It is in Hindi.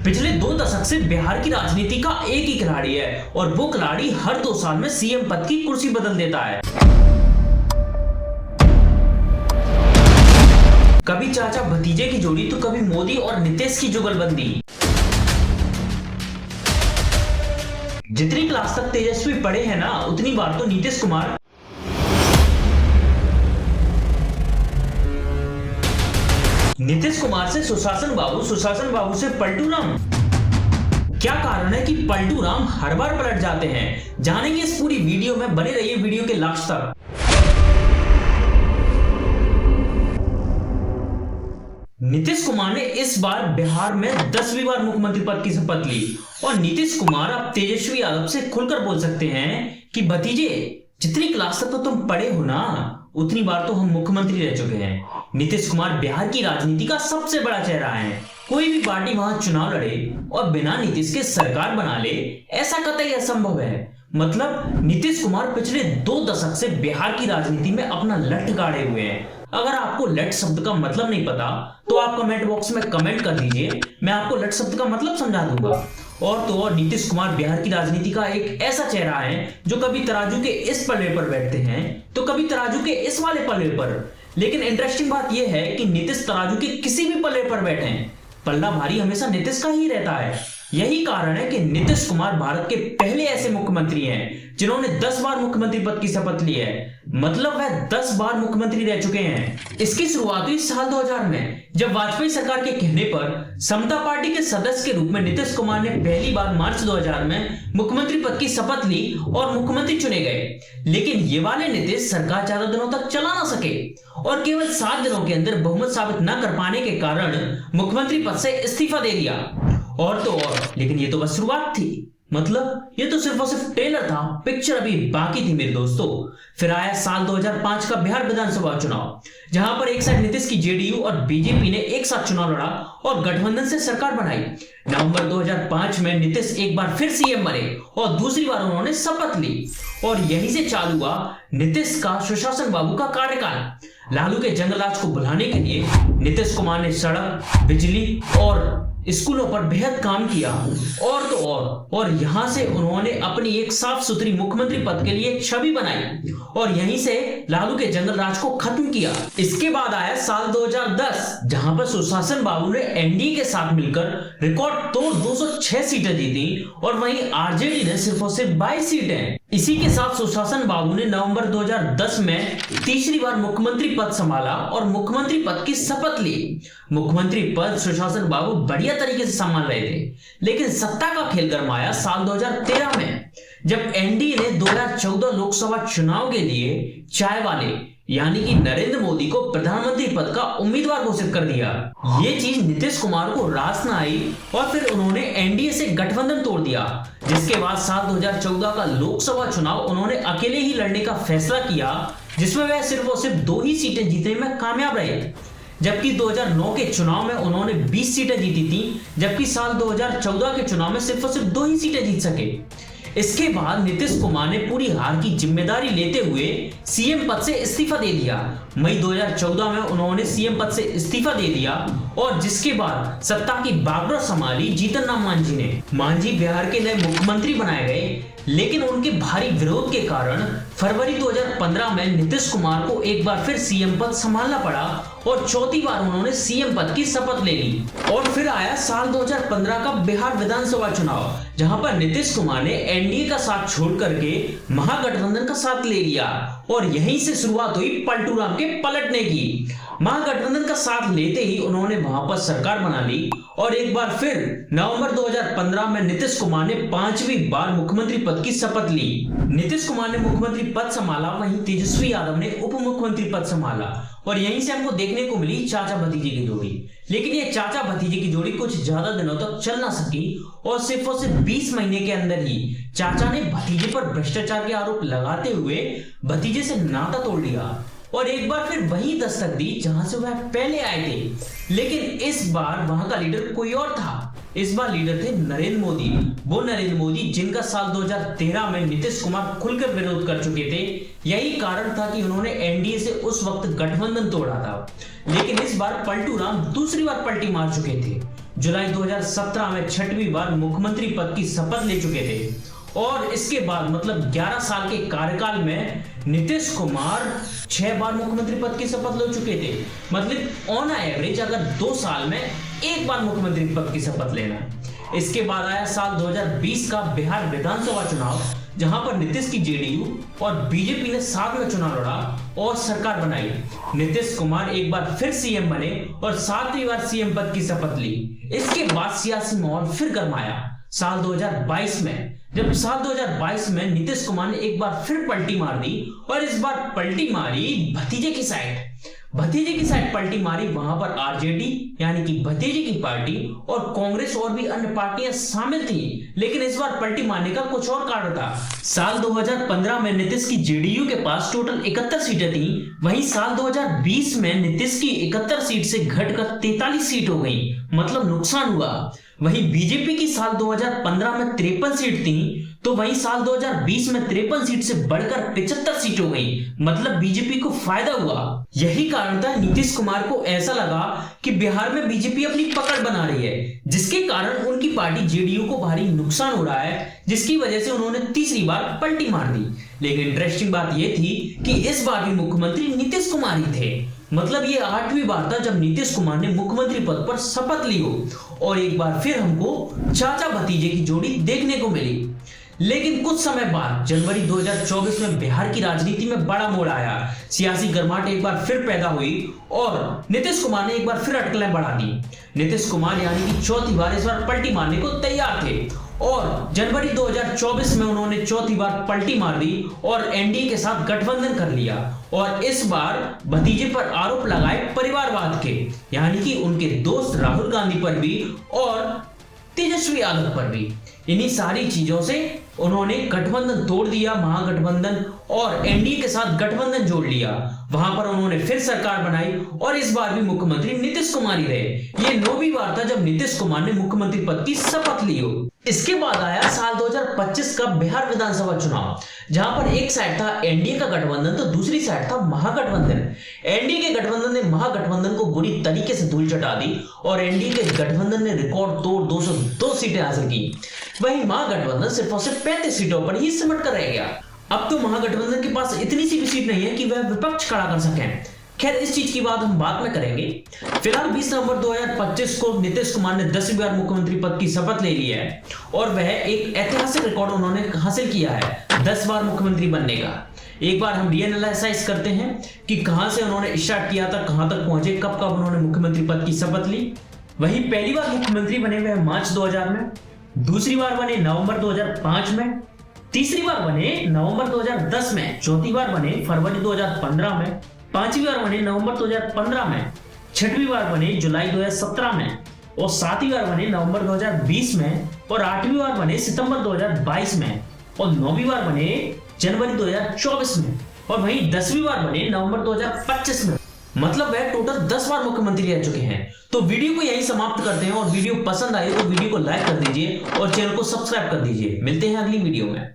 पिछले 2 दशक से बिहार की राजनीति का एक ही खिलाड़ी है और वो खिलाड़ी हर 2 साल में सीएम पद की कुर्सी बदल देता है। कभी चाचा भतीजे की जोड़ी तो कभी मोदी और नीतीश की जुगलबंदी। जितनी क्लास तक तेजस्वी पढ़े हैं ना, उतनी बार तो नीतीश कुमार से सुशासन बाबू से पलटू राम। क्या कारण है कि पलटू राम हर बार पलट जाते हैं? जानेंगे इस पूरी वीडियो में, बने रहिए वीडियो के लास्ट तक। नीतीश कुमार ने इस बार बिहार में 10वीं बार मुख्यमंत्री पद की शपथ ली और नीतीश कुमार अब तेजस्वी यादव से खुलकर बोल सकते हैं कि भतीजे, जितनी क्लास तक तो तुम पढ़े हो ना, उतनी बार तो हम मुख्यमंत्री रह चुके हैं। नीतीश कुमार बिहार की राजनीति का सबसे बड़ा चेहरा है। कोई भी पार्टी वहां चुनाव लड़े और बिना नीतीश के सरकार बना ले, ऐसा कतई असंभव है। मतलब नीतीश कुमार पिछले 2 दशक से बिहार की राजनीति में अपना लठ गाड़े हुए हैं। अगर आपको लठ शब्द का मतलब नहीं पता तो आप कमेंट बॉक्स में कमेंट कर दीजिए, मैं आपको लठ शब्द का मतलब समझा दूंगा। और तो और नीतीश कुमार बिहार की राजनीति का एक ऐसा चेहरा है जो कभी तराजू के इस पल्ले पर बैठते हैं तो कभी तराजू के इस वाले पल्ले पर। लेकिन इंटरेस्टिंग बात यह है कि नीतीश तराजू के किसी भी पल्ले पर बैठे, पल्ला भारी हमेशा नीतीश का ही रहता है। यही कारण है कि नीतीश कुमार भारत के पहले ऐसे मुख्यमंत्री हैं जिन्होंने 10 बार मुख्यमंत्री पद की शपथ ली है। मतलब वह 10 बार मुख्यमंत्री रह चुके हैं। इसकी शुरुआत हुई साल 2000 में, जब वाजपेयी सरकार के कहने पर समता पार्टी के सदस्य के रूप में नीतीश कुमार ने पहली बार मार्च 2000 में मुख्यमंत्री पद की शपथ ली और मुख्यमंत्री चुने गए। लेकिन ये वाले नीतीश सरकार ज्यादा दिनों तक चला ना सके और केवल 7 दिनों के अंदर बहुमत साबित न कर पाने के कारण मुख्यमंत्री पद से इस्तीफा दे दिया। और तो और, लेकिन ये तो बस शुरुआत थी। मतलब ये तो सिर्फ और सिर्फ ट्रेलर था, पिक्चर अभी बाकी थी मेरे दोस्तों। फिर आया साल 2005 का बिहार विधानसभा चुनाव, जहां पर एक साइड नीतीश की जेडीयू और बीजेपी ने एक साथ चुनाव लड़ा और गठबंधन से सरकार बनाई। नवंबर 2005 में नीतीश एक बार फिर सीएम बने और दूसरी बार उन्होंने शपथ ली और यहीं से चालू हुआ नीतीश का सुशासन बाबू का कार्यकाल। लालू के जंगलराज को बुलाने के लिए नीतीश कुमार ने सड़क, बिजली और स्कूलों पर बेहद काम किया। और तो और यहां से उन्होंने अपनी एक साफ सुथरी मुख्यमंत्री पद के लिए छवि बनाई और यहीं से लालू के जंगल राज को खत्म किया। इसके बाद आया साल 2010, जहां पर सुशासन बाबू ने एनडीए के साथ मिलकर रिकॉर्ड तोड़ 206 सीटें जीती और वहीं आरजेडी ने सिर्फ और सिर्फ 22 सीटें। इसी के साथ सुशासन बाबू ने नवंबर 2010 में तीसरी बार मुख्यमंत्री पद संभाला और मुख्यमंत्री पद की शपथ ली। मुख्यमंत्री पद सुशासन बाबू बढ़िया तरीके से संभाल रहे थे, लेकिन सत्ता का खेल गरमाया साल 2013 में, जब एनडीए ने 2014 लोकसभा चुनाव के लिए चाय वाले यानी कि नरेंद्र मोदी को प्रधानमंत्री पद का उम्मीदवार घोषित कर दिया। ये चीज नीतीश कुमार को रास न आई और फिर उन्होंने एनडीए से गठबंधन तोड़ दिया, जिसके बाद साल 2014 का लोकसभा चुनाव उन्होंने अकेले ही लड़ने का फैसला किया, जिसमें वह सिर्फ और सिर्फ 2 ही सीटें जीतने में कामयाब रहे। जबकि 2009 के चुनाव में उन्होंने 20 सीटें जीती थी, जबकि साल 2014 के चुनाव में सिर्फ और सिर्फ 2 ही सीटें जीत सके। इसके बाद नीतीश कुमार ने पूरी हार की जिम्मेदारी लेते हुए सीएम पद से इस्तीफा दे दिया। मई 2014 में उन्होंने सीएम पद से इस्तीफा दे दिया और जिसके बाद सत्ता की बागडोर संभाली जीतन राम मांझी ने। मांझी बिहार के नए मुख्यमंत्री बनाए गए, लेकिन उनके भारी विरोध के कारण फरवरी 2015 में नीतीश कुमार को एक बार फिर सीएम पद संभालना पड़ा और चौथी बार उन्होंने सीएम पद की शपथ ले ली। और फिर आया साल 2015 का बिहार विधानसभा चुनाव, जहां पर नीतीश कुमार ने एनडीए का साथ छोड़ करके महागठबंधन का साथ ले लिया और यहीं से शुरुआत हुई पलटू राम के पलटने की। महागठबंधन का साथ लेते ही उन्होंने वहां पर सरकार बना ली और एक बार फिर नवंबर 2015 में नीतीश कुमार ने 5वीं बार मुख्यमंत्री पद की शपथ ली। नीतीश कुमार ने मुख्यमंत्री पद संभाला, वहीं तेजस्वी यादव ने उप मुख्यमंत्री पद संभाला और यहीं से हमको देखने को मिली चाचा भतीजे की जोड़ी। लेकिन ये चाचा भतीजे की जोड़ी कुछ ज्यादा दिनों तक चल ना सकी और सिर्फ 20 महीने के अंदर ही चाचा ने भतीजे पर भ्रष्टाचार के आरोप लगाते हुए भतीजे से नाता तोड़ दिया और एक बार फिर वही दस्तक दी जहां से वह पहले आए थे। लेकिन इस बार वहां का लीडर कोई और था। इस बार लीडर थे नरेंद्र मोदी, वो नरेंद्र मोदी जिनका साल 2013 में नीतीश कुमार खुलकर विरोध कर चुके थे। यही कारण था कि उन्होंने एनडीए से उस वक्त गठबंधन तोड़ा था। लेकिन इस बार पलटू राम दूसरी बार पलटी मार चुके थे जुलाई 2017 में 6वीं बार मुख्यमंत्री पद की शपथ ले चुके थे और इसके बाद मतलब 11 साल के कार्यकाल में नीतीश कुमार 6 बार मुख्यमंत्री पद की शपथ ले चुके थे। मतलब ऑन एवरेज अगर 2 साल में 1 बार मुख्यमंत्री पद की शपथ लेना। इसके बाद आया साल 2020 का बिहार विधानसभा चुनाव, जहां पर नीतीश की जेडीयू और बीजेपी ने साथ में चुनाव लड़ा और सरकार बनाई। नीतीश कुमार एक बार फिर सीएम बने और 7वीं बार सीएम पद की शपथ ली। इसके बाद सियासी माहौल फिर गर्माया साल 2022 में, जब साल 2022 में नीतीश कुमार ने एक बार फिर पलटी मार दी और इस बार पलटी मारी भतीजे की साइड पलटी मारी। वहां पर आरजेडी यानी कि भतीजे की पार्टी और कांग्रेस और भी अन्य पार्टियां शामिल थी, लेकिन इस बार पलटी मारने का कुछ और कारण था। साल 2015 में नीतीश की जेडीयू के पास टोटल 71 सीटें थी, वहीं साल 2020 में नीतीश की 71 सीट से घटकर 43 सीट हो गई, मतलब नुकसान हुआ। वहीं बीजेपी की साल 2015 में 53 सीट थी, तो वहीं साल 2020 में 53 सीट से बढ़कर 75 सीट हो गई, मतलब बीजेपी को फायदा हुआ। यही कारण था नीतीश कुमार को ऐसा लगा कि बिहार में बीजेपी अपनी पकड़ बना रही है, जिसके कारण उनकी पार्टी जेडीयू को भारी नुकसान हो रहा है, जिसकी वजह से उन्होंने तीसरी बार पलटी मार दी। लेकिन इंटरेस्टिंग बात यह थी कि इस बार भी मुख्यमंत्री नीतीश कुमार ही थे। मतलब ये 8वीं बार था जब नीतीश कुमार ने मुख्यमंत्री पद पर शपथ ली हो और एक बार फिर हमको चाचा भतीजे की जोड़ी देखने को मिली। लेकिन कुछ समय बाद जनवरी 2024 में बिहार की राजनीति में बड़ा मोड़ आया, सियासी गर्माहट एक बार फिर पैदा हुई और नीतीश कुमार ने एक बार फिर अटकलें बढ़ा दी। नीतीश कुमार यानी कि चौथी बार इस बार पलटी मारने को तैयार थे और जनवरी 2024 में उन्होंने चौथी बार पलटी मार दी और एनडीए के साथ गठबंधन कर लिया और इस बार भतीजे पर आरोप लगाए परिवारवाद के, यानी कि उनके दोस्त राहुल गांधी पर भी और तेजस्वी यादव पर भी। इन्हीं सारी चीजों से उन्होंने गठबंधन तोड़ दिया, महागठबंधन, और एनडीए के साथ गठबंधन जोड़ लिया। वहां पर उन्होंने फिर सरकार बनाई और इस बार भी मुख्यमंत्री नीतीश कुमार ही रहे। ये 9वीं बार था जब नीतीश कुमार ने मुख्यमंत्री पद की शपथ ली हो। इसके बाद आया साल 2025 का बिहार विधानसभा चुनाव, जहां पर एक साइड था एनडीए का गठबंधन तो दूसरी साइड था महागठबंधन। एनडीए के गठबंधन ने महागठबंधन को बुरी तरीके से धूल चटा दी और एनडीए के गठबंधन ने रिकॉर्ड तोड़ 202 सीटें हासिल की। वहीं महागठबंधन सिर्फ और सिर्फ 35 सीटों पर ही सिमट कर रह गया। अब तो महागठबंधन के पास इतनी सी भी सीट नहीं है कि वह विपक्ष खड़ा कर सकें। खैर, इस चीज की बात हम बाद में करेंगे। फिलहाल 20 नवंबर 2025 को नीतीश कुमार ने 10वीं बार मुख्यमंत्री पद की शपथ ले ली है और वह एक ऐतिहासिक रिकॉर्ड उन्होंने हासिल किया है 10 बार मुख्यमंत्री बनने का। एक बार हम रीएनालाइज करते हैं कि कहां से उन्होंने स्टार्ट किया था, कहां तक पहुंचे, कब कब उन्होंने मुख्यमंत्री पद की शपथ ली। वहीं पहली बार मुख्यमंत्री बने हुए मार्च 2000 में, दूसरी बार बने नवंबर 2005 में, तीसरी बार बने नवंबर 2010 में, चौथी बार बने फरवरी 2015 में, 5वीं बार बने नवंबर 2015 में, 6वीं बार बने जुलाई 2017 में और 7वीं बार बने नवंबर 2020 में और 8वीं बार बने सितंबर 2022 में और 9वीं बार बने जनवरी 2024 में और वहीं 10वीं बार बने नवंबर 2025 में। मतलब वह टोटल 10 बार मुख्यमंत्री रह चुके हैं। तो वीडियो को यहीं समाप्त करते हैं और वीडियो पसंद आई तो वीडियो को लाइक कर दीजिए और चैनल को सब्सक्राइब कर दीजिए। मिलते हैं अगली वीडियो में।